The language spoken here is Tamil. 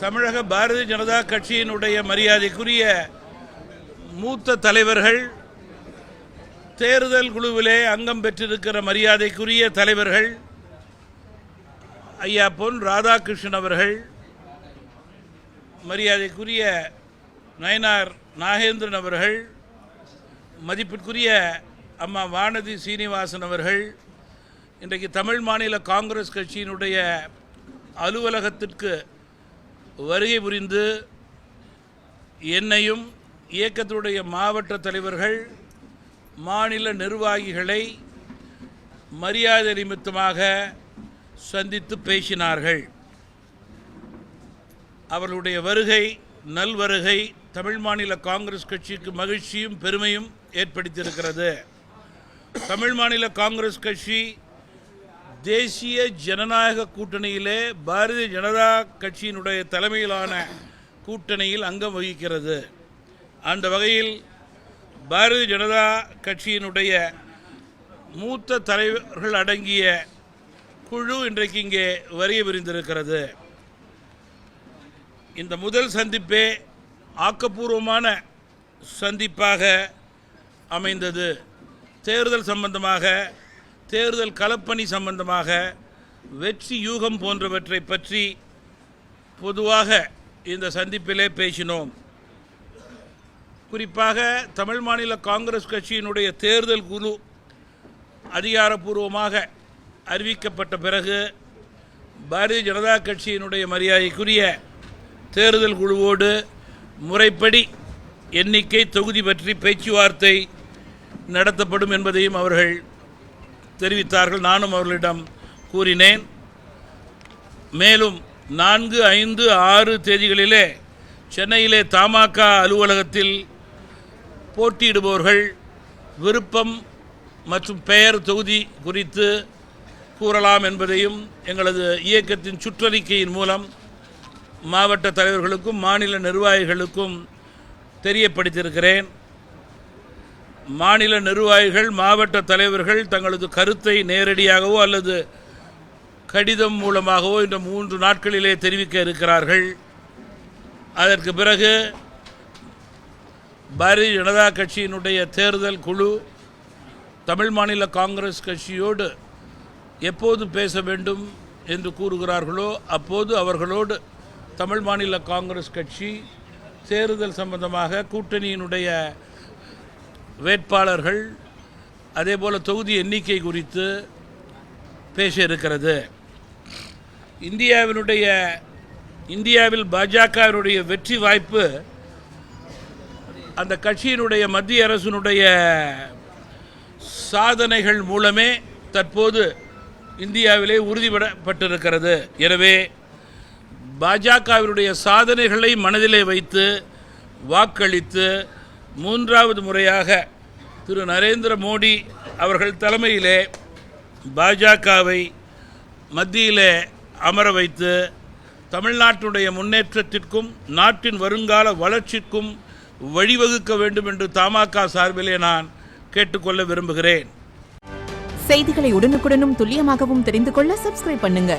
தமிழக பாரதிய ஜனதா கட்சியினுடைய மரியாதைக்குரிய மூத்த தலைவர்கள், தேர்தல் குழுவிலே அங்கம் பெற்றிருக்கிற மரியாதைக்குரிய தலைவர்கள் ஐயா பொன் ராதாகிருஷ்ணன் அவர்கள், மரியாதைக்குரிய நயனார் நாகேந்திரன் அவர்கள், மதிப்பிற்குரிய அம்மா வானதி சீனிவாசன் அவர்கள் இன்றைக்கு தமிழ் மாநில காங்கிரஸ் கட்சியினுடைய அலுவலகத்திற்கு வருகை புரிந்து என்னையும் இயக்கத்தினுடைய மாவட்ட தலைவர்கள், மாநில நிர்வாகிகளை மரியாதை நிமித்தமாக சந்தித்து பேசினார்கள். அவர்களுடைய வருகை நல்வருகை தமிழ் மாநில காங்கிரஸ் கட்சிக்கு மகிழ்ச்சியும் பெருமையும் ஏற்படுத்தியிருக்கிறது. தமிழ் மாநில காங்கிரஸ் கட்சி தேசிய ஜனநாயக கூட்டணியிலே பாரதிய ஜனதா கட்சியினுடைய தலைமையிலான கூட்டணியில் அங்கம் வகிக்கிறது. அந்த வகையில் பாரதிய ஜனதா கட்சியினுடைய மூத்த தலைவர்கள் அடங்கிய குழு இன்றைக்கு இங்கே வருகை புரிந்திருக்கிறது. இந்த முதல் சந்திப்பே ஆக்கப்பூர்வமான சந்திப்பாக அமைந்தது. தேர்தல் சம்பந்தமாக, தேர்தல் களப்பணி சம்பந்தமாக, வெற்றி யூகம் போன்றவற்றை பற்றி பொதுவாக இந்த சந்திப்பிலே பேசினோம். குறிப்பாக தமிழ் மாநில காங்கிரஸ் கட்சியினுடைய தேர்தல் குழு அதிகாரப்பூர்வமாக அறிவிக்கப்பட்ட பிறகு பாரதிய ஜனதா கட்சியினுடைய மரியாதைக்குரிய தேர்தல் குழுவோடு முறைப்படி எண்ணிக்கை தொகுதி பற்றி பேச்சுவார்த்தை நடத்தப்படும் என்பதையும் அவர்கள் தெரிவித்தார்கள். நானும் அவர்களிடம் கூறினேன். மேலும் 4, 5, 6 தேதிகளிலே சென்னையிலே தமாக அலுவலகத்தில் போட்டியிடுபவர்கள் விருப்பம் மற்றும் பெயர் தொகுதி குறித்து கூறலாம் என்பதையும் எங்களது இயக்கத்தின் சுற்றறிக்கையின் மூலம் மாவட்ட தலைவர்களுக்கும் மாநில நிர்வாகிகளுக்கும் தெரியப்படுத்தியிருக்கிறேன். மாநில நிர்வாகிகள், மாவட்ட தலைவர்கள் தங்களது கருத்தை நேரடியாகவோ அல்லது கடிதம் மூலமாகவோ இந்த 3 நாட்களிலே தெரிவிக்க இருக்கிறார்கள். அதற்கு பிறகு பாரதிய ஜனதா கட்சியினுடைய தேர்தல் குழு தமிழ் மாநில காங்கிரஸ் கட்சியோடு எப்போது பேச வேண்டும் என்று கூறுகிறார்களோ அப்போது அவர்களோடு தமிழ் மாநில காங்கிரஸ் கட்சி தேர்தல் சம்பந்தமாக கூட்டணியினுடைய வேட்பாளர்கள் அதேபோல் தொகுதி எண்ணிக்கை குறித்து பேச இருக்கிறது. இந்தியாவில் பாஜகவினுடைய வெற்றி வாய்ப்பு அந்த கட்சியினுடைய மத்திய அரசினுடைய சாதனைகள் மூலமே தற்போது இந்தியாவிலே உறுதிப்பட்டிருக்கிறது. எனவே பாஜகவினுடைய சாதனைகளை மனதிலே வைத்து வாக்களித்து 3வது முறையாக திரு நரேந்திர மோடி அவர்கள் தலைமையிலே பாஜகவை மத்தியிலே அமர வைத்து தமிழ்நாட்டுடைய முன்னேற்றத்திற்கும் நாட்டின் வருங்கால வளர்ச்சிக்கும் வழிவகுக்க வேண்டும் என்று தமாக சார்பிலே நான் கேட்டுக்கொள்ள விரும்புகிறேன். செய்திகளை உடனுக்குடனும் துல்லியமாகவும் தெரிந்து கொள்ள சப்ஸ்கிரைப் பண்ணுங்க.